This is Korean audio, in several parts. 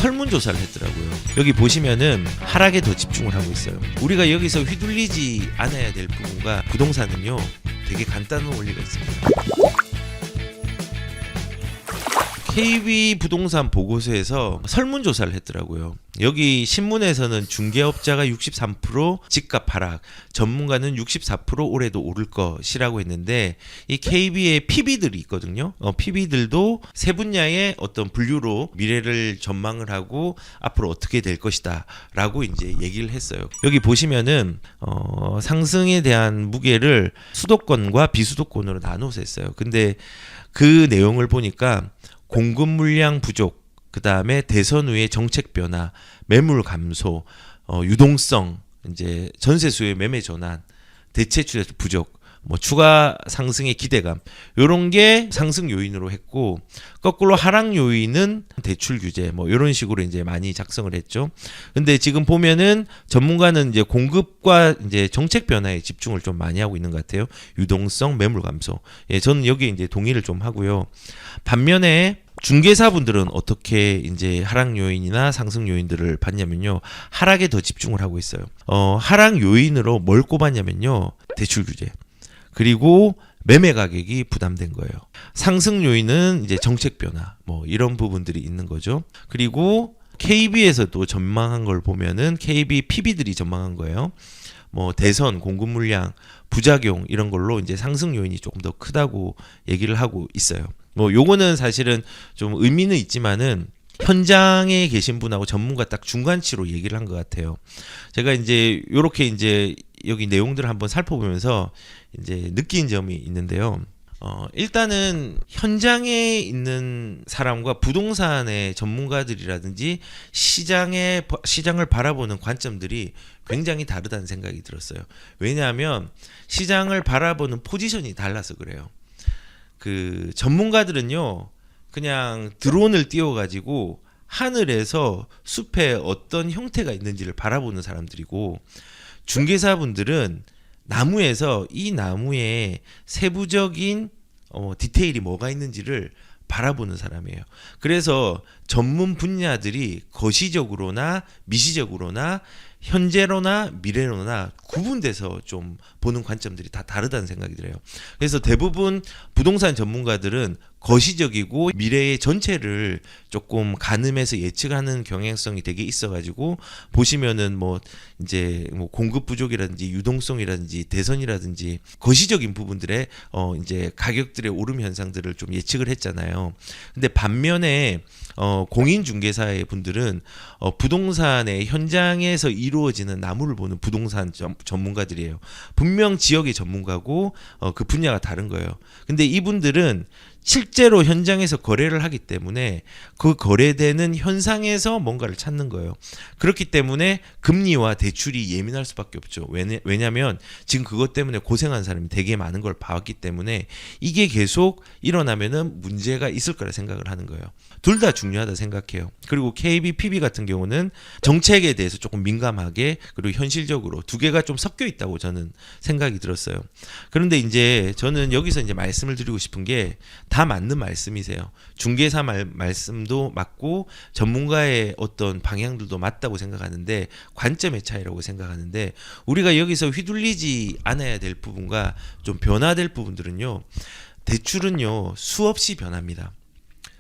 설문조사를 했더라고요. 여기 보시면은 하락에 더 집중을 하고 있어요. 우리가 여기서 휘둘리지 않아야 될 부분과 부동산은요 되게 간단한 원리가 있습니다. KB부동산 보고서에서 설문조사를 했더라고요. 여기 신문에서는 중개업자가 63%, 집값 하락, 전문가는 64% 올해도 오를 것이라고 했는데 이 KB의 PB들이 있거든요. PB들도 세 분야의 어떤 분류로 미래를 전망을 하고 앞으로 어떻게 될 것이다 라고 이제 얘기를 했어요. 여기 보시면은 상승에 대한 무게를 수도권과 비수도권으로 나눠서 했어요. 근데 그 내용을 보니까 공급 물량 부족, 그 다음에 대선 후의 정책 변화, 매물 감소, 유동성, 이제 전세 수요 매매 전환, 대체 추세 부족, 추가 상승의 기대감, 이런 게 상승 요인으로 했고, 거꾸로 하락 요인은 대출 규제, 이런 식으로 이제 많이 작성을 했죠. 근데 지금 보면은 전문가는 이제 공급과 이제 정책 변화에 집중을 좀 많이 하고 있는 것 같아요. 유동성, 매물 감소. 예, 저는 여기에 이제 동의를 좀 하고요. 반면에 중개사분들은 어떻게 이제 하락 요인이나 상승 요인들을 봤냐면요. 하락에 더 집중을 하고 있어요. 하락 요인으로 뭘 꼽았냐면요. 대출 규제. 그리고 매매 가격이 부담된 거예요. 상승 요인은 이제 정책 변화, 이런 부분들이 있는 거죠. 그리고 KB에서도 전망한 걸 보면은 KB PB들이 전망한 거예요. 대선, 공급 물량, 부작용 이런 걸로 이제 상승 요인이 조금 더 크다고 얘기를 하고 있어요. 요거는 사실은 좀 의미는 있지만은 현장에 계신 분하고 전문가 딱 중간치로 얘기를 한 것 같아요. 제가 이제 요렇게 이제 여기 내용들을 한번 살펴보면서 이제 느낀 점이 있는데요. 일단은 현장에 있는 사람과 부동산의 전문가들이라든지 시장을 바라보는 관점들이 굉장히 다르다는 생각이 들었어요. 왜냐하면 시장을 바라보는 포지션이 달라서 그래요. 그 전문가들은요, 그냥 드론을 띄워가지고 하늘에서 숲에 어떤 형태가 있는지를 바라보는 사람들이고, 중개사분들은 나무에서 이 나무에 세부적인 디테일이 뭐가 있는지를 바라보는 사람이에요. 그래서 전문 분야들이 거시적으로나 미시적으로나 현재로나 미래로나 구분돼서 좀 보는 관점들이 다 다르다는 생각이 들어요. 그래서 대부분 부동산 전문가들은 거시적이고 미래의 전체를 조금 가늠해서 예측하는 경향성이 되게 있어가지고 보시면은 이제 공급 부족이라든지 유동성이라든지 대선이라든지 거시적인 부분들의 이제 가격들의 오름 현상들을 좀 예측을 했잖아요. 근데 반면에 공인중개사의 분들은 부동산의 현장에서 이루어지는 나무를 보는 부동산 전문가들이에요. 분명 지역의 전문가고 그 분야가 다른 거예요. 근데 이분들은 실제로 현장에서 거래를 하기 때문에 그 거래되는 현상에서 뭔가를 찾는 거예요. 그렇기 때문에 금리와 대출이 예민할 수밖에 없죠. 왜냐하면 지금 그것 때문에 고생한 사람이 되게 많은 걸 봤기 때문에 이게 계속 일어나면은 문제가 있을 거라 생각을 하는 거예요. 둘 다 중요하다 생각해요. 그리고 KB, PB 같은 경우는 정책에 대해서 조금 민감하게 그리고 현실적으로 두 개가 좀 섞여 있다고 저는 생각이 들었어요. 그런데 이제 저는 여기서 이제 말씀을 드리고 싶은 게 다 맞는 말씀이세요. 중개사 말씀도 맞고 전문가의 어떤 방향들도 맞다고 생각하는데 관점의 차이라고 생각하는데 우리가 여기서 휘둘리지 않아야 될 부분과 좀 변화될 부분들은요. 대출은요. 수없이 변합니다.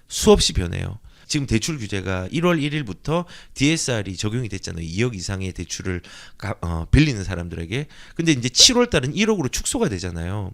수없이 변해요. 지금 대출 규제가 1월 1일부터 DSR이 적용이 됐잖아요. 2억 이상의 대출을 빌리는 사람들에게. 근데 이제 7월 달은 1억으로 축소가 되잖아요.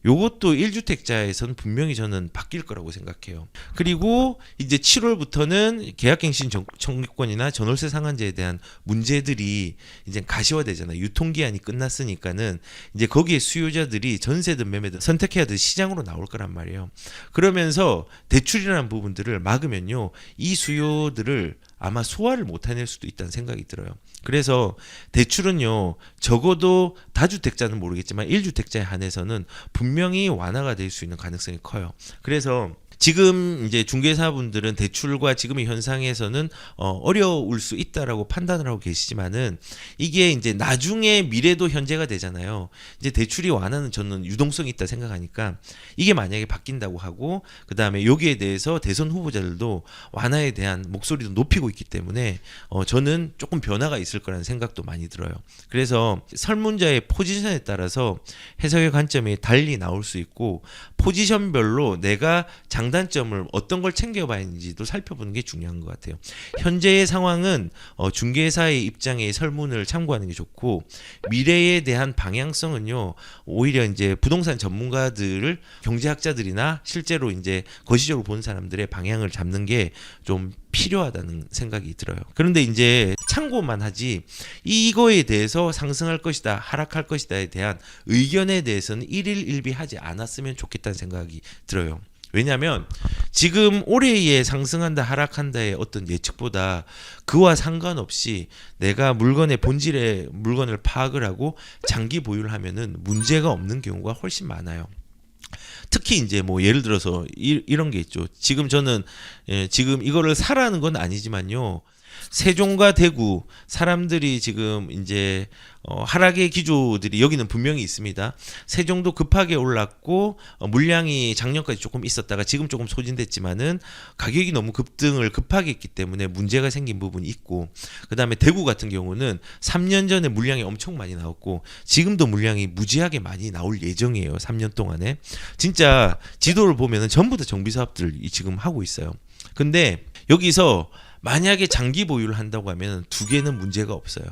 요것도 1주택자에서는 분명히 저는 바뀔 거라고 생각해요. 그리고 이제 7월부터는 계약갱신 청구권이나 전월세 상한제에 대한 문제들이 이제 가시화되잖아요. 유통기한이 끝났으니까는 이제 거기에 수요자들이 전세든 매매든 선택해야 될 시장으로 나올 거란 말이에요. 그러면서 대출이라는 부분들을 막으면요. 이 수요들을 아마 소화를 못 해낼 수도 있다는 생각이 들어요. 그래서 대출은요. 적어도 다주택자는 모르겠지만 1주택자에 한해서는 분명히 완화가 될 수 있는 가능성이 커요. 그래서 지금 이제 중개사분들은 대출과 지금의 현상에서는 어려울 수 있다라고 판단을 하고 계시지만은 이게 이제 나중에 미래도 현재가 되잖아요. 이제 대출이 완화는 저는 유동성이 있다 생각하니까 이게 만약에 바뀐다고 하고 그다음에 여기에 대해서 대선 후보자들도 완화에 대한 목소리도 높이고 있기 때문에 저는 조금 변화가 있을 거라는 생각도 많이 들어요. 그래서 설문자의 포지션에 따라서 해석의 관점이 달리 나올 수 있고 포지션별로 내가 장단점을 어떤 걸 챙겨봐야 하는지도 살펴보는 게 중요한 것 같아요. 현재의 상황은 중개사의 입장의 설문을 참고하는 게 좋고 미래에 대한 방향성은요 오히려 이제 부동산 전문가들을 경제학자들이나 실제로 이제 거시적으로 본 사람들의 방향을 잡는 게 좀 필요하다는 생각이 들어요. 그런데 이제 참고만 하지 이거에 대해서 상승할 것이다 하락할 것이다에 대한 의견에 대해서는 일일일비하지 않았으면 좋겠다는 생각이 들어요. 왜냐하면 지금 올해에 상승한다 하락한다의 어떤 예측보다 그와 상관없이 내가 물건의 본질의 물건을 파악을 하고 장기 보유를 하면은 문제가 없는 경우가 훨씬 많아요. 특히 이제 뭐 예를 들어서 이런 게 있죠. 지금 저는 지금 이거를 사라는 건 아니지만요. 세종과 대구 사람들이 지금 이제 하락의 기조들이 여기는 분명히 있습니다. 세종도 급하게 올랐고 물량이 작년까지 조금 있었다가 지금 조금 소진됐지만은 가격이 너무 급등을 급하게 했기 때문에 문제가 생긴 부분이 있고 그다음에 대구 같은 경우는 3년 전에 물량이 엄청 많이 나왔고 지금도 물량이 무지하게 많이 나올 예정이에요. 3년 동안에 진짜 지도를 보면은 전부 다 정비 사업들 지금 하고 있어요. 근데 여기서 만약에 장기 보유를 한다고 하면 두 개는 문제가 없어요.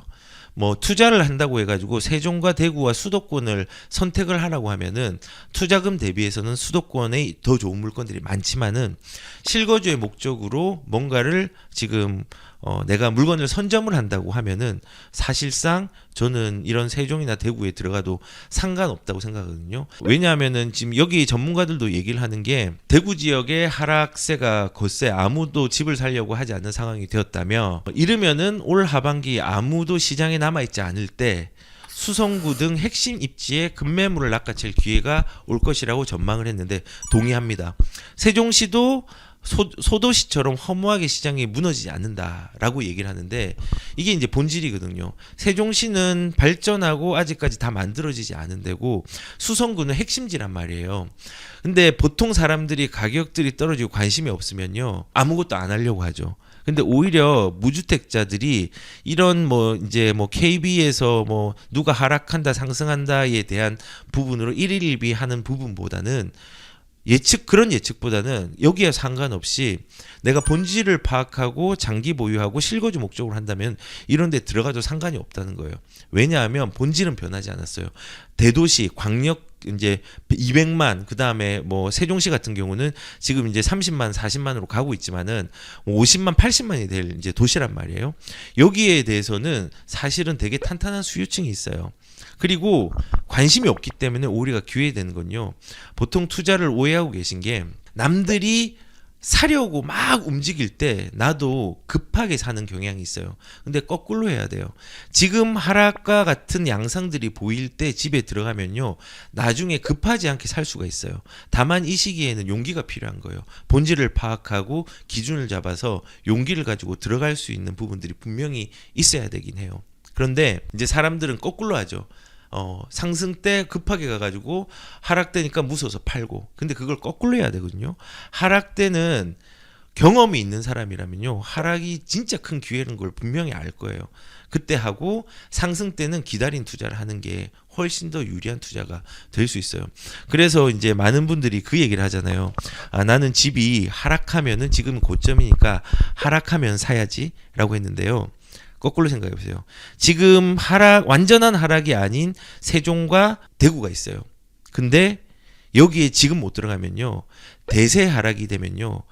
뭐 투자를 한다고 해가지고 세종과 대구와 수도권을 선택을 하라고 하면은 투자금 대비해서는 수도권에 더 좋은 물건들이 많지만은 실거주의 목적으로 뭔가를 지금 내가 물건을 선점을 한다고 하면은 사실상 저는 이런 세종이나 대구에 들어가도 상관없다고 생각하거든요. 왜냐하면은 지금 여기 전문가들도 얘기를 하는 게 대구 지역의 하락세가 거세 아무도 집을 살려고 하지 않는 상황이 되었다며 이르면은 올 하반기 아무도 시장에 남아있지 않을 때 수성구 등 핵심 입지에 급매물을 낚아챌 기회가 올 것이라고 전망을 했는데 동의합니다. 세종시도 소도시처럼 허무하게 시장이 무너지지 않는다라고 얘기를 하는데 이게 이제 본질이거든요. 세종시는 발전하고 아직까지 다 만들어지지 않은 데고 수성구는 핵심지란 말이에요. 근데 보통 사람들이 가격들이 떨어지고 관심이 없으면요 아무것도 안 하려고 하죠. 근데 오히려 무주택자들이 이런 뭐 이제 뭐 KB에서 뭐 누가 하락한다 상승한다에 대한 부분으로 일일비하는 부분보다는 그런 예측보다는 여기에 상관없이 내가 본질을 파악하고 장기 보유하고 실거주 목적으로 한다면 이런 데 들어가도 상관이 없다는 거예요. 왜냐하면 본질은 변하지 않았어요. 대도시, 광역 이제 200만 그다음에 뭐 세종시 같은 경우는 지금 이제 30만, 40만으로 가고 있지만은 50만, 80만이 될 이제 도시란 말이에요. 여기에 대해서는 사실은 되게 탄탄한 수요층이 있어요. 그리고 관심이 없기 때문에 오히려 기회되는 건요. 보통 투자를 오해하고 계신 게 남들이 사려고 막 움직일 때 나도 급하게 사는 경향이 있어요. 근데 거꾸로 해야 돼요. 지금 하락과 같은 양상들이 보일 때 집에 들어가면요. 나중에 급하지 않게 살 수가 있어요. 다만 이 시기에는 용기가 필요한 거예요. 본질을 파악하고 기준을 잡아서 용기를 가지고 들어갈 수 있는 부분들이 분명히 있어야 되긴 해요. 그런데 이제 사람들은 거꾸로 하죠. 상승 때 급하게 가가지고 하락 때니까 무서워서 팔고. 근데 그걸 거꾸로 해야 되거든요. 하락 때는 경험이 있는 사람이라면요. 하락이 진짜 큰 기회라는 걸 분명히 알 거예요. 그때 하고 상승 때는 기다린 투자를 하는 게 훨씬 더 유리한 투자가 될 수 있어요. 그래서 이제 많은 분들이 그 얘기를 하잖아요. 나는 집이 하락하면은 지금은 고점이니까 하락하면 사야지 라고 했는데요. 거꾸로 생각해 보세요. 지금 완전한 하락이 아닌 세종과 대구가 있어요. 근데 여기에 지금 못 들어가면요. 대세 하락이 되면요.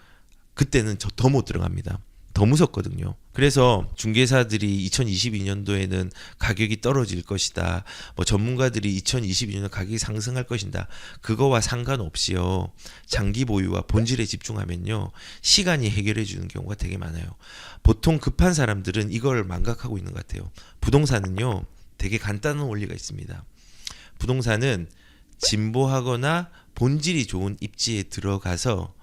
그때는 더 못 들어갑니다. 더 무섭거든요. 그래서 중개사들이 2022년도에는 가격이 떨어질 것이다. 뭐 전문가들이 2022년에 가격이 상승할 것이다. 그거와 상관없이요. 장기 보유와 본질에 집중하면요. 시간이 해결해 주는 경우가 되게 많아요. 보통 급한 사람들은 이걸 망각하고 있는 것 같아요. 부동산은요. 되게 간단한 원리가 있습니다. 부동산은 진보하거나 본질이 좋은 입지에 들어가서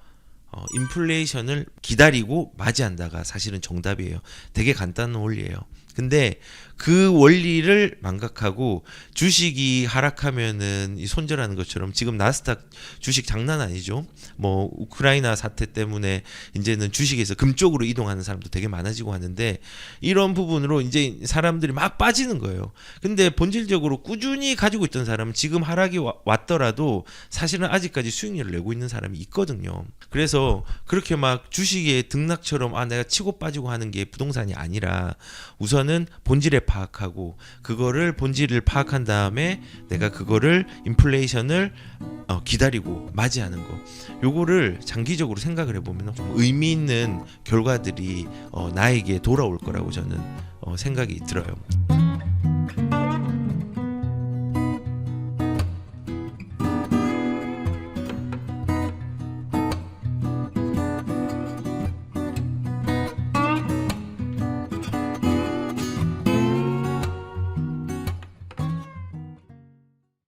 인플레이션을 기다리고 맞이한다가 사실은 정답이에요. 되게 간단한 원리예요. 근데 그 원리를 망각하고 주식이 하락하면은 이 손절하는 것처럼 지금 나스닥 주식 장난 아니죠. 뭐 우크라이나 사태 때문에 이제는 주식에서 금 쪽으로 이동하는 사람도 되게 많아지고 하는데 이런 부분으로 이제 사람들이 막 빠지는 거예요. 근데 본질적으로 꾸준히 가지고 있던 사람은 지금 하락이 왔더라도 사실은 아직까지 수익률을 내고 있는 사람이 있거든요. 그래서 그렇게 막 주식의 등락처럼 내가 치고 빠지고 하는 게 부동산이 아니라 우선은 본질에 파악하고 그거를 본질을 파악한 다음에 내가 그거를 인플레이션을 기다리고 맞이하는 거 요거를 장기적으로 생각을 해보면 좀 의미 있는 결과들이 나에게 돌아올 거라고 저는 생각이 들어요.